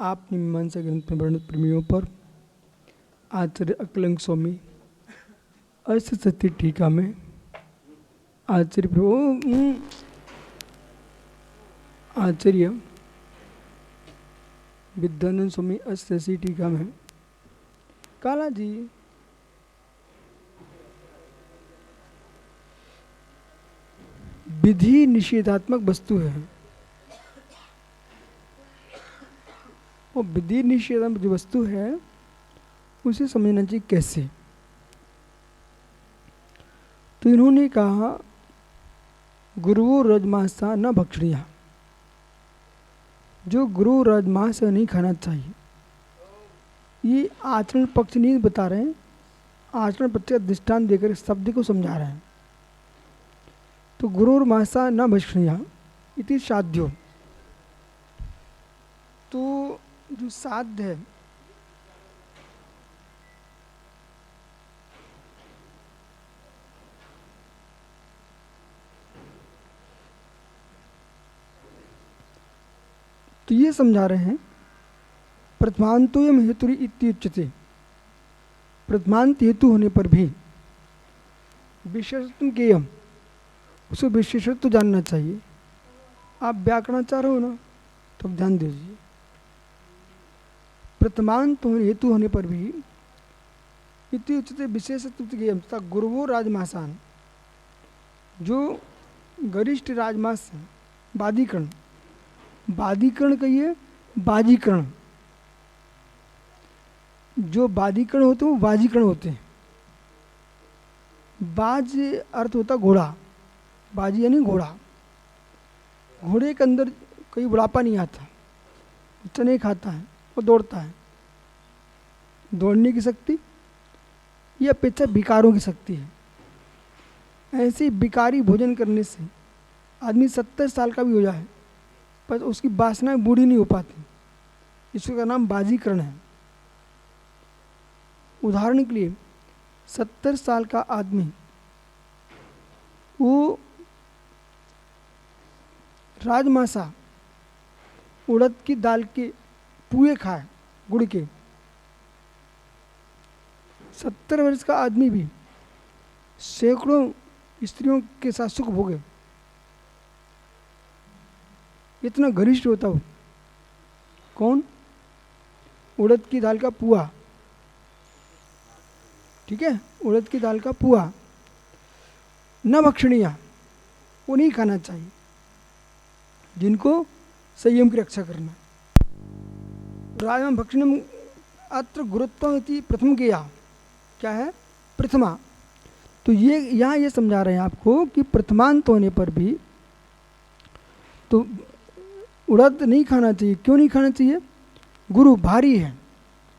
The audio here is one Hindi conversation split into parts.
आप मीमांसा ग्रंथ में वर्णित प्रेमियों पर आचार्य अकलंक स्वामी अष्ट सत्य टीका में आचार्य विद्यानंद स्वामी अष्ट सत्य टीका में काला जी विधि निषेधात्मक वस्तु है। वो विधि निषेधात्मक जो वस्तु है उसे समझना चाहिए कैसे। तो इन्होंने कहा गुरुओं रजमांसा न भक्षणीय, जो गुरु रजमांस नहीं खाना चाहिए। ये आचरण पक्ष नहीं बता रहे हैं, आचरण पक्ष का दृष्टांत देकर शब्द को समझा रहे हैं। तो गुरुर मांसा न भक्षणीय इति साध्यो, तो जो साध्य है तो ये समझा रहे हैं प्रथमांतो यम हेतुरी इत्युच्यते, प्रथमांत हेतु होने पर भी विशेषत्व ज्ञेयम, उसको विशेषत्व जानना चाहिए। आप व्याकरणाचार्य हो ना, तो आप ध्यान दीजिए। प्रथमांत हेतु होने पर भी इत्युच्यते विशेषत्व ज्ञेयम तथा गुरुवो राजमासान, जो गरिष्ठ राजमास बादीकरण, बादीकरण कहिए बाजीकरण, जो बादीकरण होते हैं वो बाजीकरण होते हैं। बाज अर्थ होता घोड़ा, बाजी यानी घोड़ा। घोड़े के अंदर कोई बुढ़ापा नहीं आता, चने खाता है, वो दौड़ता है। दौड़ने की शक्ति ये अपेक्षा विकारों की शक्ति है। ऐसे विकारी भोजन करने से आदमी 70 साल का भी हो जाए पर उसकी वासनाएं बूढ़ी नहीं हो पाती, इसका नाम बाजीकरण है। उदाहरण के लिए 70 साल का आदमी वो राजमासा उड़द की दाल के पुए खाए गुड़ के, 70 वर्ष का आदमी भी सैकड़ों स्त्रियों के साथ सुख भोगे, इतना घनिष्ठ होता हो। कौन? उड़द की दाल का पुआ, ठीक है, उड़द की दाल का पुआ न भक्षणीय, वो नहीं खाना चाहिए, जिनको संयम की रक्षा करना। राजमा भक्षणम अत्र गुरुत्व प्रथम किया, क्या है? प्रथमा। तो ये यहाँ ये समझा रहे हैं आपको कि प्रथमांत होने पर भी तो उड़द नहीं खाना चाहिए। क्यों नहीं खाना चाहिए? गुरु भारी है।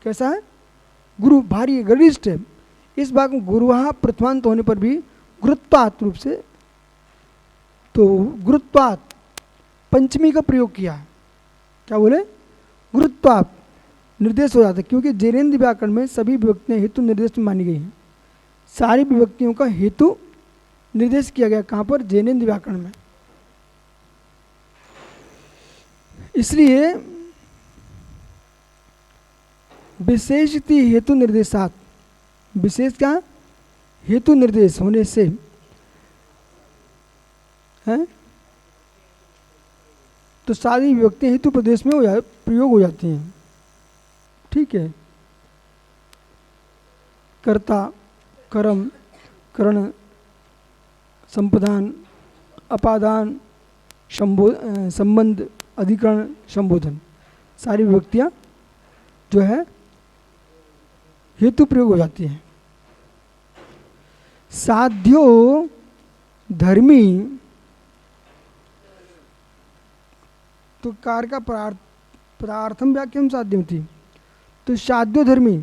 कैसा है? गुरु भारी है, गरिष्ठ है। इस बात में गुरुवाह प्रथमांत होने पर भी गुरुत्वात् रूप से, तो गुरुत्वात् पंचमी का प्रयोग किया। क्या बोले? गुरुत्वात् निर्देश हो जाता है, क्योंकि जैनेन्द्र व्याकरण में सभी विभक्तियाँ हेतु निर्देश में मानी गई हैं। सारी विभक्तियों का हेतु निर्देश किया गया। कहाँ पर? जैनेन्द्र व्याकरण में। इसलिए विशेषति हेतु निर्देशात, विशेष क्या? हेतु निर्देश होने से है तो सारी विभक्ति हेतु प्रदेश में प्रयोग हो जाती हैं। ठीक है। कर्ता, कर्म, करण, संप्रदान, अपादान, संबंध, अधिकरण, संबोधन, सारी विभक्तियाँ जो है हेतु प्रयोग हो जाती हैं। साध्यो धर्मी, तो कार का पदार्थम व्याख्या साध्य थी। तो साध्यो धर्मी,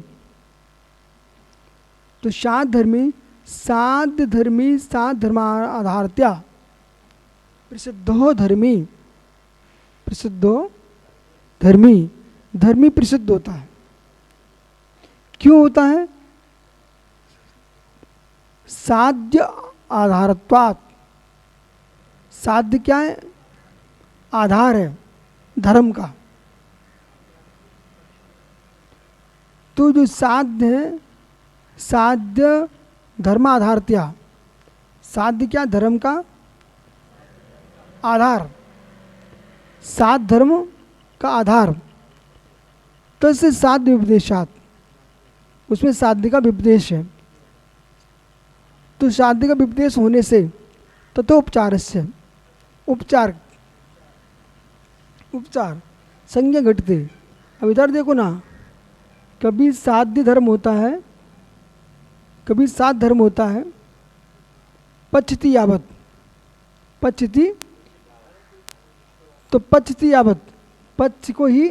तो साध धर्मी, साध धर्मी, साध धर्माधारत्या प्रसिद्धो धर्मी, प्रसिद्धो धर्मी, धर्मी प्रसिद्ध होता है। क्यों होता है? साध्य आधारत्वात्, साध्य क्या है? आधार है धर्म का। तो जो साध्य है, साध्य धर्माधारत्या, साध्य क्या? धर्म का आधार, साध धर्म का आधार। तस्य साध्य विपदेशात, उसमें साध्य का विपदेश है। तो साध्य का विपदेश होने से तथोपचारस्य, उपचार उपचार संज्ञा घटते। अब इधर देखो ना, कभी साध्य धर्म होता है, कभी साध धर्म होता है। पच्यति यावत, पच्यति, तो पच्यति यावत, पच्य को ही,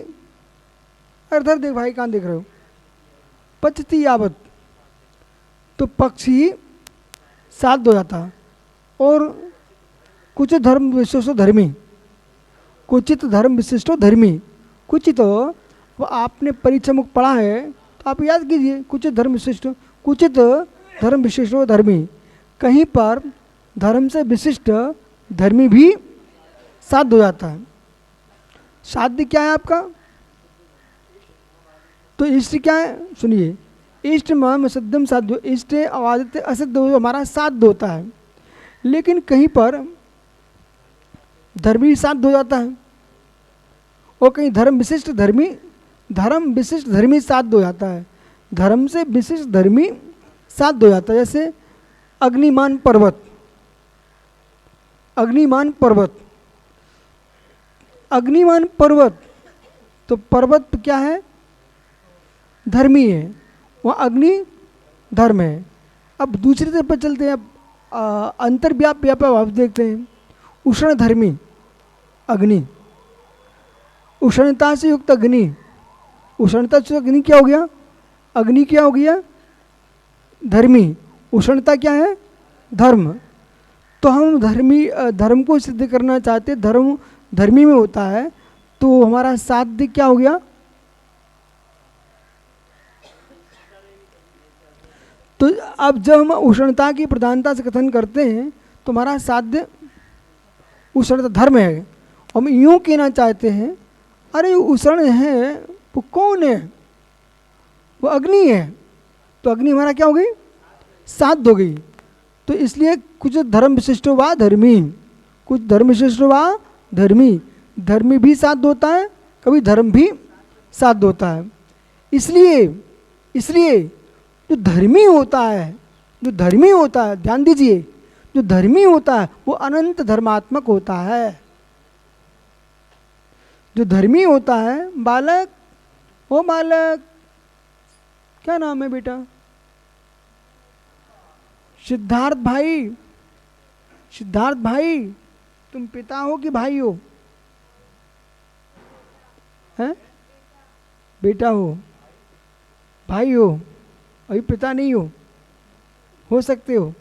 इधर देख भाई, कहाँ देख रहे हो? पच्यति यावत, तो पक्ष ही साध हो जाता। और कुछ धर्म विशिष्टो धर्मी, कुचित धर्म विशिष्टो धर्मी, कुचित वो आपने परीक्षा मुख पढ़ा है तो आप याद कीजिए, कुचित धर्म विशिष्ट, कुचित धर्म विशिष्टो धर्मी, कहीं पर धर्म से विशिष्ट धर्मी भी साध हो जाता है। साध्य क्या है आपका? तो इष्ट क्या है? सुनिए, इष्ट मम सिद्धम साध्य, इष्ट अवादित्य असिद्ध हमारा साध्य होता है। लेकिन कहीं पर धर्मी साध्य हो जाता है, और कहीं धर्म विशिष्ट धर्मी, धर्म विशिष्ट धर्मी साध्य हो जाता है, धर्म से विशिष्ट धर्मी साध्य हो जाता है। जैसे अग्निमान पर्वत, अग्निमान पर्वत, अग्निमान पर्वत, तो पर्वत क्या है? धर्मी है, वह अग्नि धर्म है। अब दूसरी तरफ पर चलते हैं, अब अंतर्व्याप व्यापार देखते हैं। उष्ण धर्मी अग्नि, उष्णता से युक्त अग्नि, उष्णता से अग्नि क्या हो गया? अग्नि क्या हो गया? धर्मी। उष्णता क्या है? धर्म। तो हम धर्म को सिद्ध करना चाहते, धर्म धर्मी में होता है, तो हमारा साध्य क्या हो गया? तो अब जब हम उष्णता की प्रधानता से कथन करते हैं तो हमारा साध्य उष्णता धर्म है। हम यूँ कहना चाहते हैं, अरे उष्ण है वो कौन है? वो अग्नि है। तो अग्नि हमारा क्या हो गई? साध्य हो गई। तो इसलिए कुछ धर्म विशिष्टो वा धर्मी, कुछ धर्म विशिष्टो वा धर्मी, धर्मी भी साध्य होता है, कभी धर्म भी साध्य होता है। इसलिए जो धर्मी होता है, जो धर्मी होता है, ध्यान दीजिए, जो धर्मी होता है वो अनंत धर्मात्मक होता है। जो धर्मी होता है, बालक, ओ बालक, क्या नाम है बेटा? सिद्धार्थ भाई, सिद्धार्थ भाई, तुम पिता हो कि भाई हो? हैं? बेटा हो, भाई हो, अभी पिता नहीं हो सकते हो।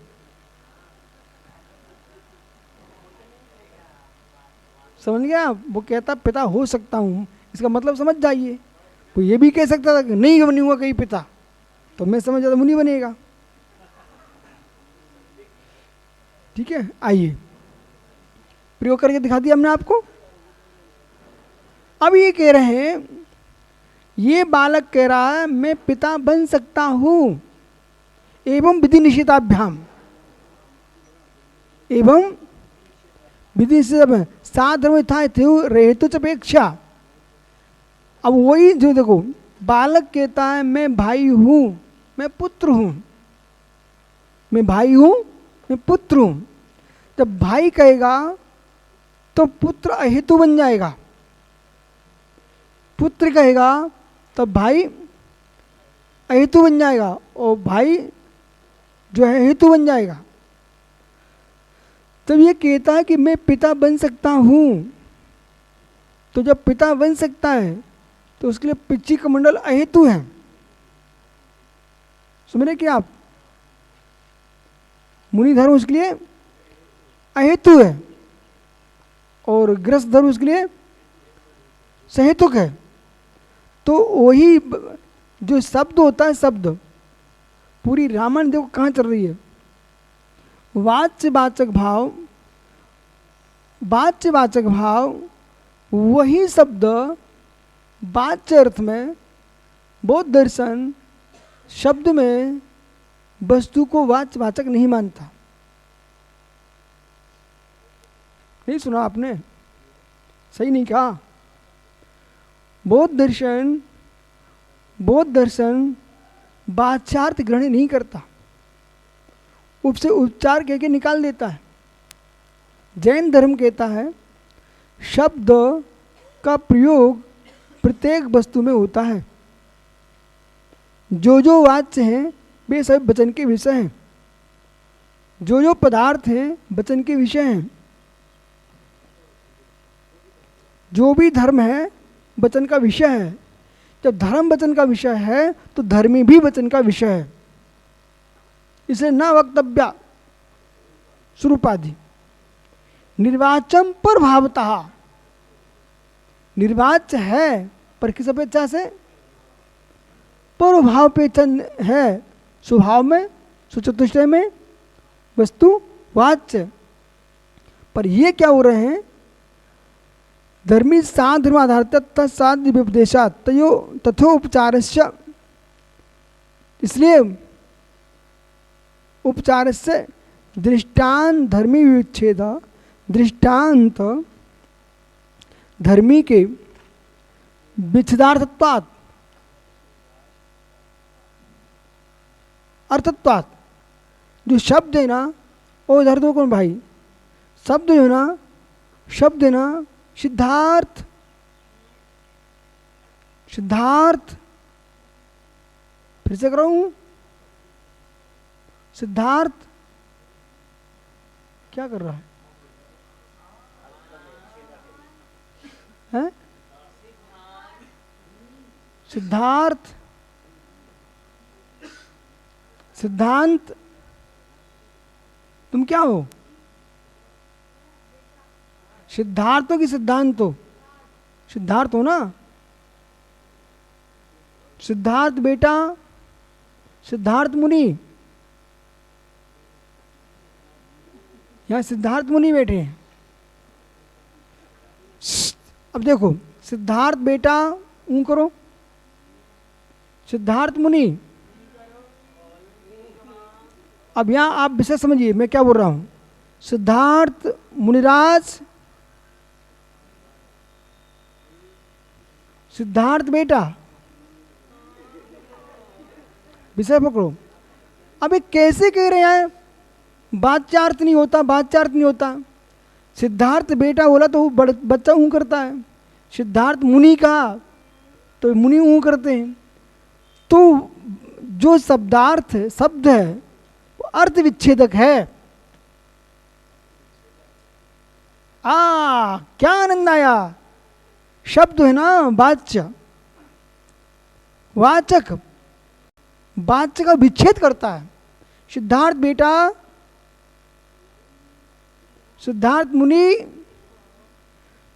समझ गया? वो कहता पिता हो सकता हूँ, इसका मतलब समझ जाइए। वो ये भी कह सकता था कि नहीं बनूंगा कहीं पिता, तो मैं समझ जाता मुनि बनेगा। ठीक है, आइए प्रयोग करके दिखा दिया हमने आपको। अब ये कह रहे हैं, ये बालक कह रहा है मैं पिता बन सकता हूं, एवं विधि निषेधाभ्याम, एवं विधि निषेधाभ्याम साधर्म था हेतु अपेक्षा। अब वही जो देखो, बालक कहता है मैं भाई हूं, मैं पुत्र हूं, मैं भाई हूं, मैं पुत्र हूं। जब भाई कहेगा तो पुत्र अहेतु बन जाएगा, पुत्र कहेगा तब भाई अहेतु बन जाएगा, और भाई जो है हेतु बन जाएगा। तब ये कहता है कि मैं पिता बन सकता हूं। तो जब पिता बन सकता है तो उसके लिए पिच्ची कमंडल अहेतु है। समझ रहे क्या आप? मुनि धर्म उसके लिए अहेतु है, और गृहस्थ धर्म उसके लिए सहेतुक है। तो वही जो शब्द होता है, शब्द पूरी रामायण देखो कहाँ चल रही है। वाच्यवाचक भाव, वाच्यवाचक भाव, वही शब्द वाच्य अर्थ में बौद्ध दर्शन शब्द में वस्तु को वाचक नहीं मानता। नहीं सुना आपने? सही नहीं कहा। बौद्ध दर्शन वाच्यार्थ ग्रहण नहीं करता, उससे उपचार कह के निकाल देता है। जैन धर्म कहता है शब्द का प्रयोग प्रत्येक वस्तु में होता है, जो वाच्य हैं वे सब वचन के विषय हैं, जो पदार्थ हैं वचन के विषय हैं, जो भी धर्म है वचन का विषय है। जब धर्म वचन का विषय है तो धर्मी भी वचन का विषय है। इसे न वक्तव्य स्वरूपादि निर्वाचम पर भावतः, निर्वाच्य है पर किस अपेक्षा से? पर भाव पे चंद है, स्वभाव में, सुचतुष्टय में, वस्तु वाच्य। पर ये क्या हो रहे हैं? धर्मी साधर्माधार तत्साध्य विपदेशात तयो तथोपचारस्य, इसलिए उपचारस्य दृष्टांत धर्मी विच्छेद, दृष्टांत धर्मी के विच्छेदार्थत्वात् अर्थत्वात्। जो शब्द है ना, ओ इधर दो कौन भाई, शब्द जो है ना, शब्द है ना, सिद्धार्थ, सिद्धार्थ, फिर से कर रहा हूं, सिद्धार्थ क्या कर रहा है? हैं? सिद्धार्थ, सिद्धांत, तुम क्या हो? सिद्धार्थ हो कि सिद्धांत हो? सिद्धार्थ हो ना? सिद्धार्थ बेटा, सिद्धार्थ मुनि, यहां सिद्धार्थ मुनि बैठे हैं। अब देखो, सिद्धार्थ बेटा ऊं करो, सिद्धार्थ मुनि। अब यहां आप विषय समझिए मैं क्या बोल रहा हूं। सिद्धार्थ मुनिराज, सिद्धार्थ बेटा, विषय पकड़ो। अब ये कैसे कह रहे हैं? वाच्यार्थ नहीं होता, वाच्यार्थ नहीं होता। सिद्धार्थ बेटा बोला तो वो बच्चा ऊँ करता है, सिद्धार्थ मुनि कहा तो मुनि ऊँ करते हैं। तो जो शब्दार्थ शब्द है वो अर्थ विच्छेदक है। क्या आनंद आया! शब्द है ना वाच्य, वाचक, वाच्य का विच्छेद करता है। सिद्धार्थ बेटा, सिद्धार्थ मुनि,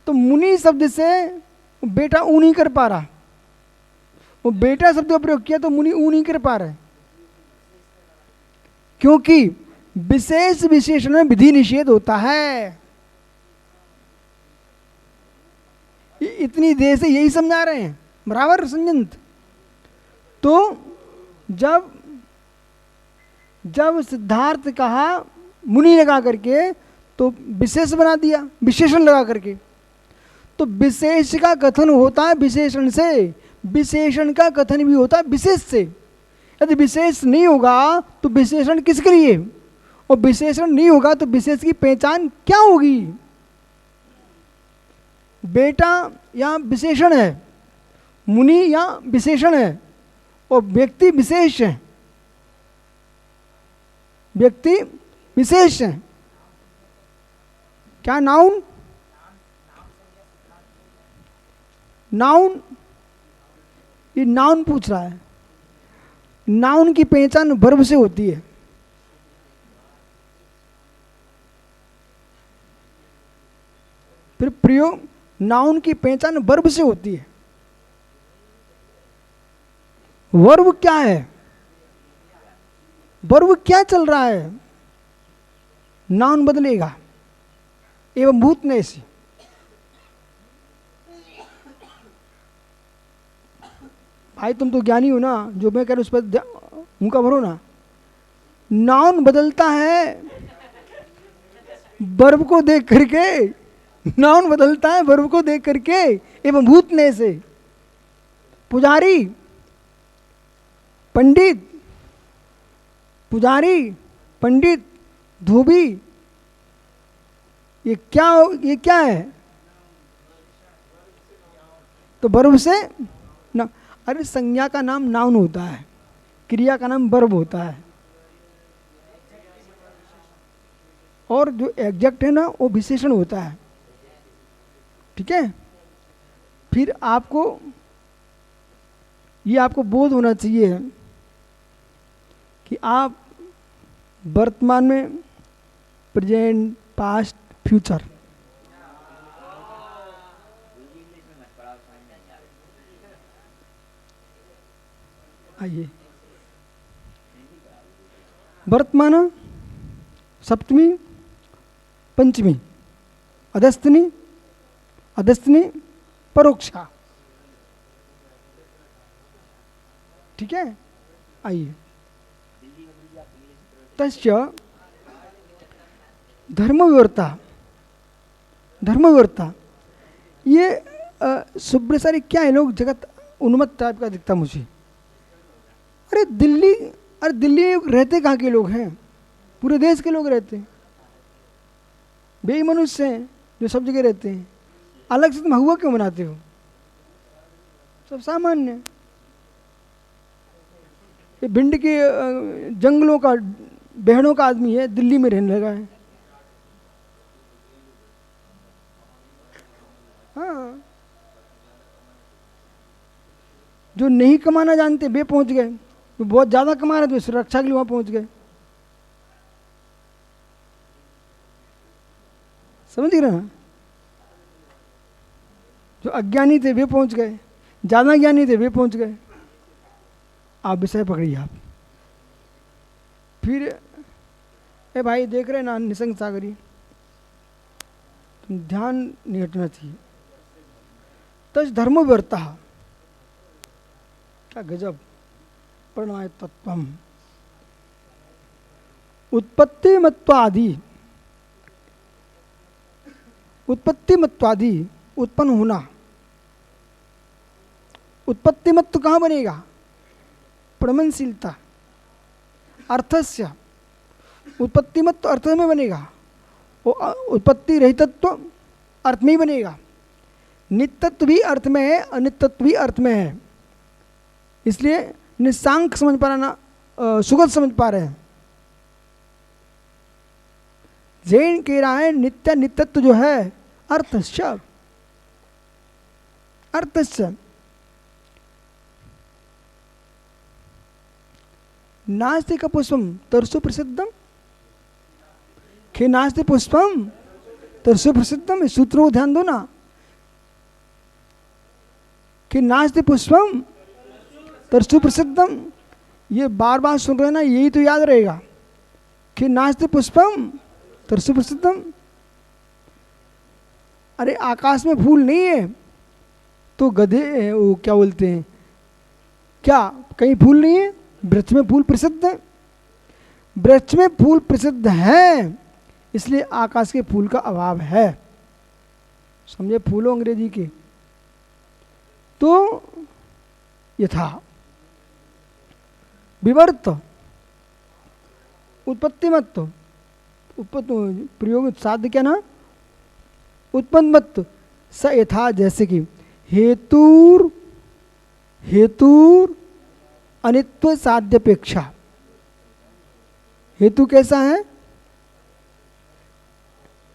तो मुनि शब्द से बेटा ऊ नहीं कर पा रहा, वो बेटा शब्द का प्रयोग किया तो मुनि ऊ नहीं कर पा रहे, क्योंकि विशेष विशेषण में विधि निषेध होता है। इतनी देर से यही समझा रहे हैं, बराबर संजंत। तो जब सिद्धार्थ कहा मुनि लगा करके तो विशेष बना दिया, विशेषण लगा करके। तो विशेष का कथन होता है विशेषण से, विशेषण का कथन भी होता है विशेष से। यदि विशेष नहीं होगा तो विशेषण किसके लिए, और विशेषण नहीं होगा तो विशेष की पहचान क्या होगी? बेटा या विशेषण है, मुनि या विशेषण है, और व्यक्ति विशेष है, व्यक्ति विशेष है। क्या नाउन? नाउन, ये नाउन पूछ रहा है। नाउन की पहचान वर्ब से होती है। फिर प्रयोग, नाउन की पहचान वर्ब से होती है। वर्ब क्या है? वर्ब क्या चल रहा है? नाउन बदलेगा एवं भूत ने ऐसी। भाई तुम तो ज्ञानी हो ना, जो मैं कह रहा हूँ उस पर मुँह का भरो ना। नाउन बदलता है वर्ब को देख करके, नाउन बदलता है वर्ब को देख करके एवं भूतने से। पुजारी, पंडित, पुजारी, पंडित, धोबी, ये क्या है? तो वर्ब से ना, अरे संज्ञा का नाम नाउन होता है, क्रिया का नाम वर्ब होता है, और जो एग्जैक्ट है ना वो विशेषण होता है। ठीक है, फिर आपको बोध होना चाहिए कि आप वर्तमान में, प्रेजेंट, पास्ट, फ्यूचर, आइए वर्तमान, सप्तमी, पंचमी, अधस्तनी, परोक्षा। ठीक है, आइए तस्य धर्मविवर्ता। ये सुब्र सारे क्या है, लोग जगत उन्मत्त टाइप का दिखता मुझे। अरे दिल्ली में रहते कहाँ के लोग हैं? पूरे देश के लोग रहते हैं, बेईमनुष्य हैं जो सब जगह रहते हैं। अलग से तुम हुआ क्यों बनाते हो? सब सामान्य। ये भिंड के जंगलों का, बहनों का आदमी है, दिल्ली में रहने लगा है। हाँ, जो नहीं कमाना जानते वे पहुंच गए, जो बहुत ज्यादा कमा रहे थे सुरक्षा के लिए वहां पहुंच गए। समझ रहे ना? जो अज्ञानी थे वे पहुंच गए, ज्यादा ज्ञानी थे वे पहुंच गए। आप विषय पकड़िए आप। फिर ए भाई देख रहे ना निसंग सागरी, तुम ध्यान नहीं हटना चाहिए। तस् धर्म व्यर्था, क्या गजब, प्रणय तत्वम। उत्पत्ति मत्वादि उत्पन्न होना। उत्पत्ति मत्व कहाँ बनेगा? प्रमनशीलता, अर्थस्य। उत्पत्ति मत्व अर्थ में बनेगा, वो उत्पत्ति रहितत्व अर्थ में ही बनेगा। नित्यत्व भी अर्थ में है, अनित्यत्व भी अर्थ में है। इसलिए निस्सांक समझ पा रहा, सुगत समझ पा रहे हैं। जैन कह रहा है नित्य नित्यत्व जो है अर्थस्य, नास्ति का पुष्पम तरसु प्रसिद्धम, खे नास्ति पुष्पम तरसु प्रसिद्धम। इस सूत्रों को ध्यान दो ना, कि नास्ति पुष्पम तरसु प्रसिद्धम। ये बार बार सुन रहे ना, यही तो याद रहेगा कि नास्ति पुष्पम तरसु प्रसिद्धम। अरे आकाश में फूल नहीं है तो गधे, वो क्या बोलते हैं, क्या कहीं फूल नहीं है? वृक्ष में फूल प्रसिद्ध है। वृक्ष में फूल प्रसिद्ध है इसलिए आकाश के फूल का अभाव है। समझे? फूलों अंग्रेजी के। तो यथा विवर्त, उत्पत्तिमत्व, प्रयोग साध्य क्या ना, उत्पन्नमत्व। स यथा, जैसे कि हेतुर अनित्व साध्यपेक्षा। हेतु कैसा है?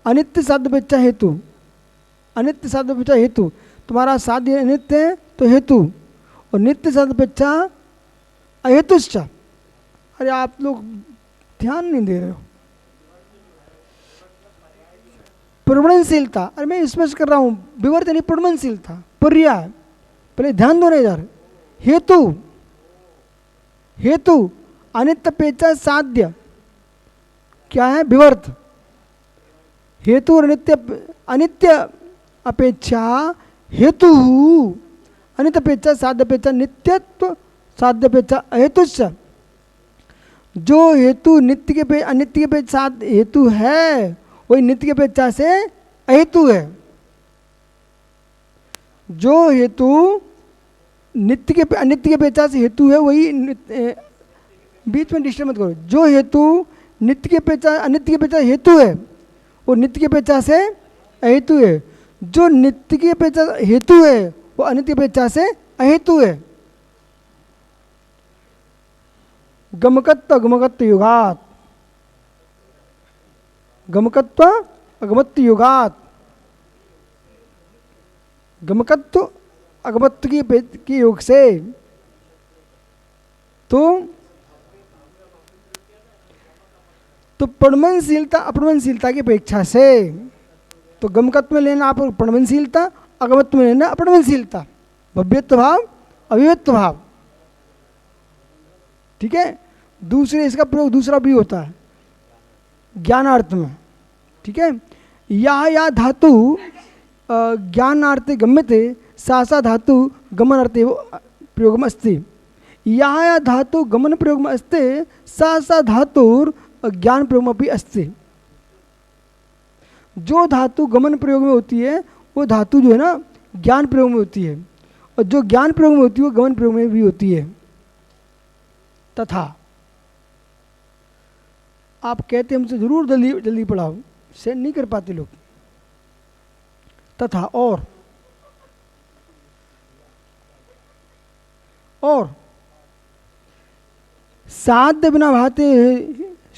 अनित्य साध्यपेक्षा हेतु, अनित्य साध्यपेक्षा हेतु। तुम्हारा साध्य अनित्य है तो हेतु, और नित्य साध्यपेक्षा अहेतुश्च। अरे आप लोग ध्यान नहीं दे रहे हो। प्रवणनशीलता, अरे मैं स्पष्ट कर रहा हूं, विवर्त यानी प्रवणनशीलता, पर्याय। पहले ध्यान दो ना इधर। हेतु अनित्य अपेक्षा साध्य क्या है? विवर्त। हेतु और अनित्य अपेक्षा हेतु अनित्यपेक्षा साध्यपेक्षा नित्यत्व साध्यपेक्षा अहेतुश्च। जो हेतु नित्य के पे अनित्य के पेक्षा हेतु है वही नित्य के पेक्षा से अहेतु है। जो हेतु नित्य के अनित्य के पेक्षा से हेतु है वही बीच में डिस्टर्ब मत करो। जो हेतु नित्य के पेक्षा अनित्य के पेक्षा हेतु है वो नित्य के पेक्षा से अहेतु है। जो नित्य की अपेक्षा हेतु है वो अनित्य की अपेक्षा से अहेतु है। गमकत्व अगमकत्व युगात, गमकत्व अगमत्व युगात, गमकत्व अगमत्व की योग से तो प्रणमनशीलता अपणमनशीलता की अपेक्षा से, तो गमकत्व में लेना आप प्रणमनशीलता, अगमत्व में लेना अपणमनशीलता, भव्यत्व भाव अभिव्यक्त भाव। ठीक है। दूसरे इसका प्रयोग दूसरा भी होता है ज्ञानार्थ में। ठीक है। या धातु ज्ञानार्थे गम्यते सा सा धातु गमनार्थे प्रयोग में अस्ति। या धातु गमन प्रयोग में अस्ति सा सा धातुर ज्ञान प्रयोग में भी अस्ति। जो धातु गमन प्रयोग में होती है वो धातु जो है ना ज्ञान प्रयोग में होती है, और जो ज्ञान प्रयोग में होती है वो गमन प्रयोग में भी होती है। तथा आप कहते हमसे जरूर जल्दी जल्दी पढ़ाओ, सेंड नहीं कर पाते लोग। तथा और साध्य बिना भाते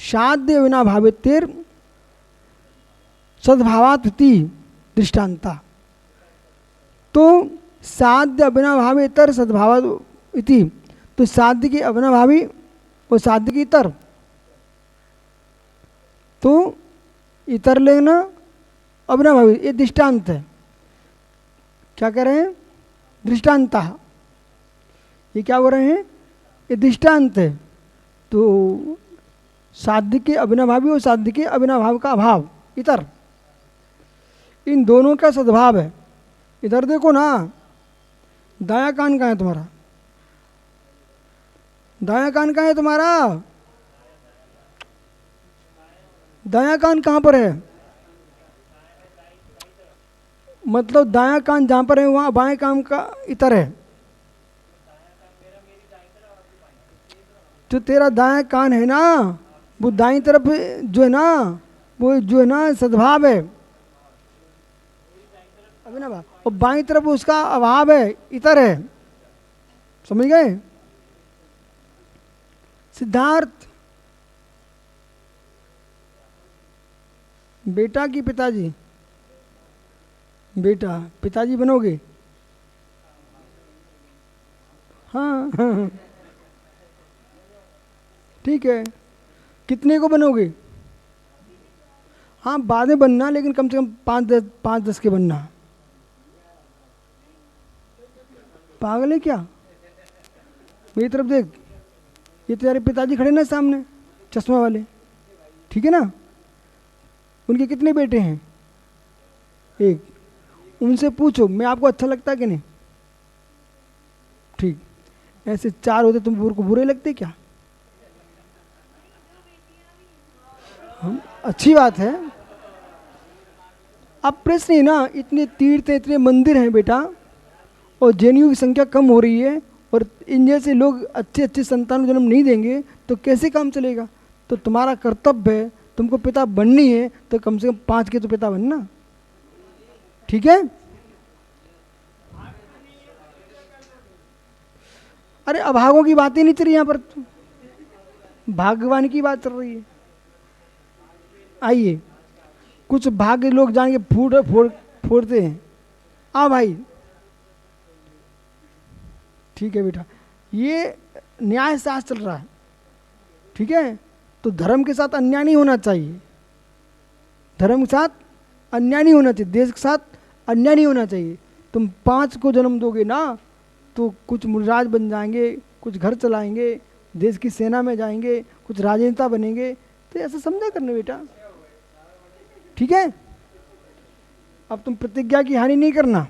साध्य बिना भावितेर सद्भावात्ति दृष्टांता। तो साध्य अविनाभावेतर सद्भाव इति, तो साध्य के अविनाभावी और साध्य की इतर, तो इतर लेना अविनाभावी, ये दृष्टांत है। क्या कह रहे हैं? दृष्टांता। ये क्या हो रहे हैं? ये दृष्टांत है। तो साध्य के अविनाभावी और साध्य के अविनाभाव का अभाव इतर, इन दोनों का सद्भाव है। इधर देखो ना, दाया कान कहाँ है तुम्हारा? दाया कान कहाँ है तुम्हारा? दाया कान कहाँ पर है? मतलब दाया कान जहाँ पर है वहाँ बाएं कान का इतर है। जो तेरा दाया कान है ना वो दाईं तरफ जो है ना वो जो है ना सद्भाव है, अविनाभाव, और बाईं तरफ उसका अभाव है, इतर है। समझ गए? सिद्धार्थ, बेटा की पिताजी? बेटा, पिताजी बनोगे? हाँ, हाँ। ठीक है। कितने को बनोगे? हाँ, बाद में बनना, लेकिन कम से कम 5-10 के बनना। पागल है क्या? मेरी तरफ देख, ये तेरे पिताजी खड़े ना सामने, चश्मा वाले। ठीक है ना? उनके कितने बेटे हैं? एक। उनसे पूछो मैं आपको अच्छा लगता है कि नहीं? ठीक। ऐसे 4 होते तुम बुरे लगते क्या? हम अच्छी बात है। अब प्रश्न है ना, इतने तीर्थ इतने मंदिर हैं बेटा, और जैनियों की संख्या कम हो रही है, और इन जैसे लोग अच्छे अच्छे संतान को जन्म नहीं देंगे तो कैसे काम चलेगा? तो तुम्हारा कर्तव्य है, तुमको पिता बननी है तो कम से कम 5 के तो पिता बनना। ठीक है? अरे अभागों की बात ही नहीं चल रही यहाँ पर, भाग्यवान की बात चल रही है। आइए, कुछ भाग्य लोग जान के फोड़ते हैं। आ भाई, ठीक है बेटा, ये न्याय शास्त्र चल रहा है। ठीक है? तो धर्म के साथ अन्याय नहीं होना चाहिए, धर्म के साथ अन्याय नहीं होना चाहिए, देश के साथ अन्याय नहीं होना चाहिए। तुम 5 को जन्म दोगे ना तो कुछ मुराज बन जाएंगे, कुछ घर चलाएंगे, देश की सेना में जाएंगे, कुछ राजनेता बनेंगे। तो ऐसा समझा करना बेटा। ठीक है? अब तुम प्रतिज्ञा की हानि नहीं करना।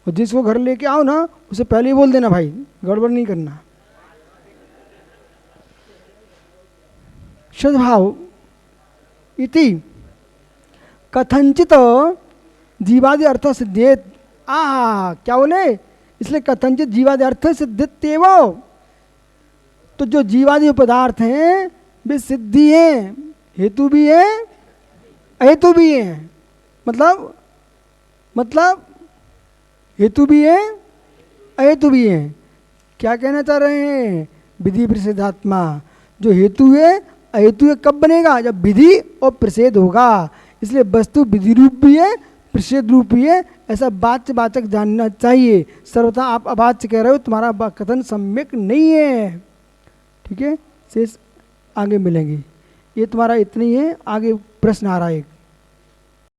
और जिसको घर लेके आओ ना उसे पहले ही बोल देना भाई गड़बड़ नहीं करना। सद्भाव इति कथंचित जीवादि अर्थ सिद्धेत। क्या बोले, इसलिए कथंचित जीवादि अर्थ सिद्धित्येव। तो जो जीवादि पदार्थ हैं वे सिद्धि हैं, हेतु भी है अहेतु भी है। मतलब हेतु भी है अहेतु भी है। क्या कहना चाह रहे हैं, विधि प्रसिद्धात्मा जो हेतु है अहेतु है कब बनेगा, जब विधि और प्रसिद्ध होगा। इसलिए वस्तु विधि रूप भी है प्रसिद्ध रूप भी है, ऐसा वाच्यवाचक जानना चाहिए। सर्वथा आप अवाच्य कह रहे हो, तुम्हारा कथन सम्यक नहीं है। ठीक है, शेष आगे मिलेंगे। ये तुम्हारा इतनी है, आगे प्रश्न आ रहा है एक।